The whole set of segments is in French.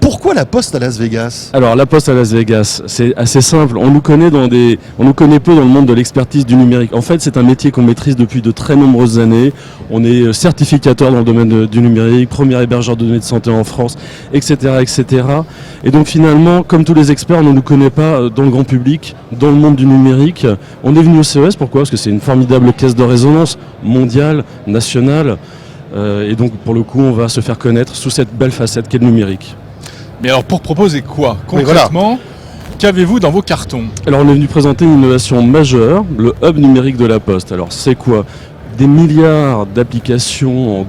Pourquoi la Poste à Las Vegas ? Alors la Poste à Las Vegas, c'est assez simple. On nous connaît peu dans le monde de l'expertise du numérique. En fait, c'est un métier qu'on maîtrise depuis de très nombreuses années. On est certificateur dans le domaine du numérique, premier hébergeur de données de santé en France, etc., etc. Et donc finalement, comme tous les experts, on ne nous connaît pas dans le grand public, dans le monde du numérique. On est venu au CES, pourquoi ? Parce que c'est une formidable caisse de résonance mondiale, nationale. Et donc pour le coup, on va se faire connaître sous cette belle facette qu'est le numérique. Mais alors pour proposer quoi concrètement, qu'avez-vous dans vos cartons ? Alors on est venu présenter une innovation majeure, le hub numérique de la Poste. Alors c'est quoi ? Des milliards d'applications,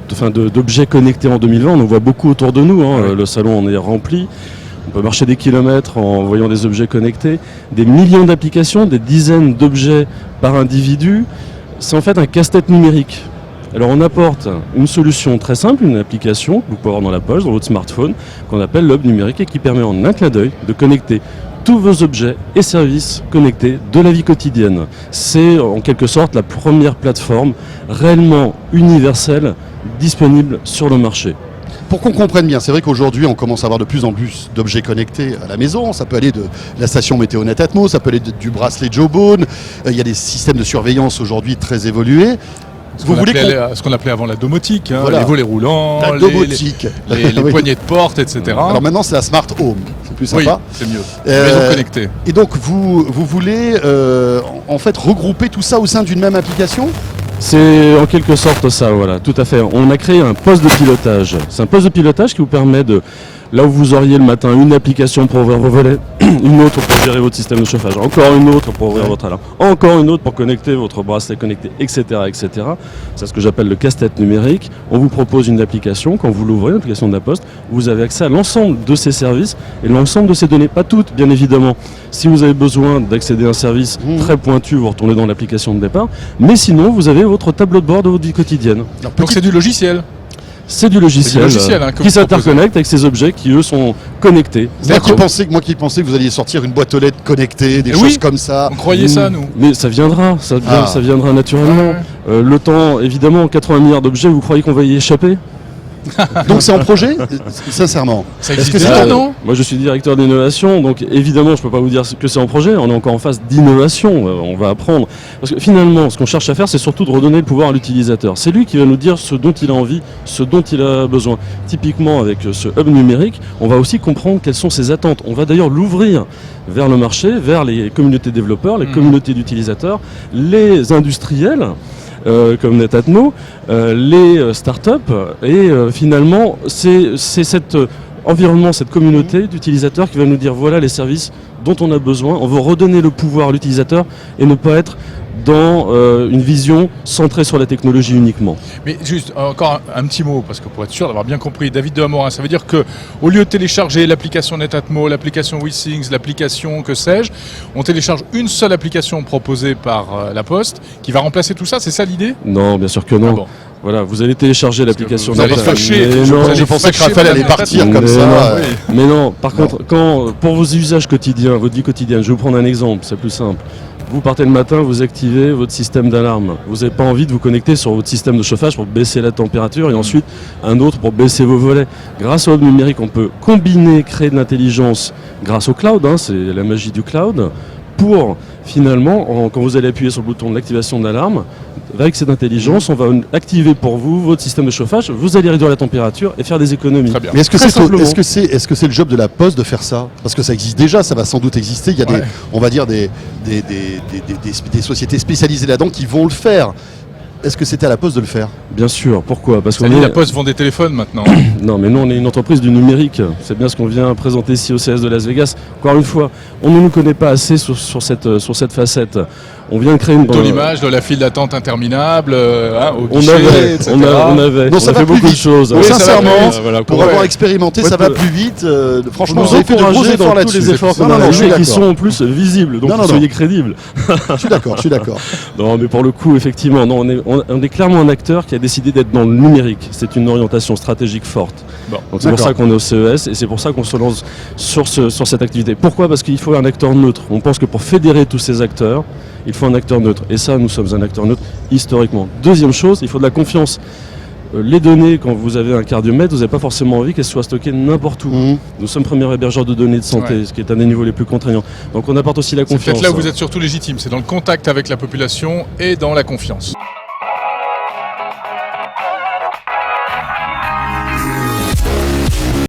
d'objets connectés en 2020, on en voit beaucoup autour de nous, hein. Le salon en est rempli. On peut marcher des kilomètres en voyant des objets connectés. Des millions d'applications, des dizaines d'objets par individu. C'est en fait un casse-tête numérique. Alors on apporte une solution très simple, une application que vous pouvez avoir dans la poche, dans votre smartphone, qu'on appelle l'hub numérique et qui permet en un clin d'œil de connecter tous vos objets et services connectés de la vie quotidienne. C'est en quelque sorte la première plateforme réellement universelle disponible sur le marché. Pour qu'on comprenne bien, c'est vrai qu'aujourd'hui on commence à avoir de plus en plus d'objets connectés à la maison. Ça peut aller de la station Météonet Atmo, ça peut aller du bracelet Jawbone. Il y a des systèmes de surveillance aujourd'hui très évolués. Ce qu'on appelait avant la domotique, hein, voilà. Les volets roulants, la domotique, les oui. poignées de porte, etc. Alors maintenant c'est la smart home, c'est plus sympa. Oui, c'est mieux. Maison connectée. Et donc vous voulez en fait regrouper tout ça au sein d'une même application ? C'est en quelque sorte ça, voilà, tout à fait. On a créé un poste de pilotage. C'est un poste de pilotage qui vous permet de, là où vous auriez le matin une application pour ouvrir vos volets, une autre pour gérer votre système de chauffage, encore une autre pour ouvrir votre alarme, encore une autre pour connecter votre bracelet connecté, etc., etc. C'est ce que j'appelle le casse-tête numérique. On vous propose une application, quand vous l'ouvrez, l'application de la Poste, vous avez accès à l'ensemble de ces services et l'ensemble de ces données, pas toutes, bien évidemment. Si vous avez besoin d'accéder à un service très pointu, vous retournez dans l'application de départ, mais sinon, vous avez votre tableau de bord de votre vie quotidienne. Donc c'est du logiciel ? C'est du logiciel, qui s'interconnecte avec ces objets qui, eux, sont connectés. Moi qui pensais que vous alliez sortir une boîte aux lettres connectée, des choses comme ça. On croyait ça, nous. Mais ça viendra, ça viendra naturellement. Ouais. Le temps, évidemment, 80 milliards d'objets, vous croyez qu'on va y échapper ? Donc c'est en projet, sincèrement. Est-ce que c'est maintenant ? Moi je suis directeur d'innovation, donc évidemment je ne peux pas vous dire que c'est en projet, on est encore en phase d'innovation, on va apprendre. Parce que finalement ce qu'on cherche à faire c'est surtout de redonner le pouvoir à l'utilisateur. C'est lui qui va nous dire ce dont il a envie, ce dont il a besoin. Typiquement avec ce hub numérique, on va aussi comprendre quelles sont ses attentes. On va d'ailleurs l'ouvrir vers le marché, vers les communautés développeurs, les communautés d'utilisateurs, les industriels. Comme Netatmo, les startups et finalement c'est cet environnement, cette communauté d'utilisateurs qui va nous dire voilà les services dont on a besoin, on veut redonner le pouvoir à l'utilisateur et ne pas être dans une vision centrée sur la technologie uniquement. Mais juste encore un petit mot, parce que pour être sûr d'avoir bien compris, David de Amorin, ça veut dire qu'au lieu de télécharger l'application Netatmo, l'application WeThings, l'application que sais-je, on télécharge une seule application proposée par la Poste qui va remplacer tout ça, c'est ça l'idée ? Non, bien sûr que non. Ah bon. Voilà, vous allez télécharger l'application. Vous allez fâcher. Je pensais que Raphaël allait partir comme ça. Mais non, par contre, pour vos usages quotidiens, votre vie quotidienne, je vais vous prendre un exemple, c'est plus simple. Vous partez le matin, vous activez votre système d'alarme. Vous n'avez pas envie de vous connecter sur votre système de chauffage pour baisser la température et ensuite un autre pour baisser vos volets. Grâce au hub numérique, on peut combiner, créer de l'intelligence grâce au cloud, c'est la magie du cloud, pour finalement, quand vous allez appuyer sur le bouton de l'activation de l'alarme, avec cette intelligence, on va activer pour vous votre système de chauffage, vous allez réduire la température et faire des économies. Très bien. Mais est-ce que c'est le job de la Poste de faire ça ? Parce que ça existe déjà, ça va sans doute exister. Il y a des sociétés spécialisées là-dedans qui vont le faire. Est-ce que c'était à la Poste de le faire ? Bien sûr, pourquoi ? Parce que la Poste vend des téléphones maintenant. Non, mais nous on est une entreprise du numérique. C'est bien ce qu'on vient présenter ici au CES de Las Vegas. Encore une fois, on ne nous connaît pas assez sur cette facette. On vient de créer une... l'image de la file d'attente interminable, au on guichet, etc. On avait fait beaucoup de choses. Oui, sincèrement, pour avoir expérimenté, ça va plus vite. Franchement, vous avez fait de gros efforts là-dessus. Tous les efforts qu'on a fait qui sont en plus visibles, donc soyez crédibles. Je suis d'accord. Non, mais pour le coup, effectivement, on est clairement un acteur qui a décidé d'être dans le numérique. C'est une orientation stratégique forte. Bon, donc c'est pour ça qu'on est au CES et c'est pour ça qu'on se lance sur cette activité. Pourquoi ? Parce qu'il faut un acteur neutre. On pense que pour fédérer tous ces acteurs, il faut un acteur neutre. Et ça, nous sommes un acteur neutre historiquement. Deuxième chose, il faut de la confiance. les données, quand vous avez un cardiomètre, vous n'avez pas forcément envie qu'elles soient stockées n'importe où. Nous sommes premier hébergeur de données de santé, ce qui est un des niveaux les plus contraignants. Donc on apporte aussi la confiance. C'est peut-être là où vous êtes surtout légitime, c'est dans le contact avec la population et dans la confiance.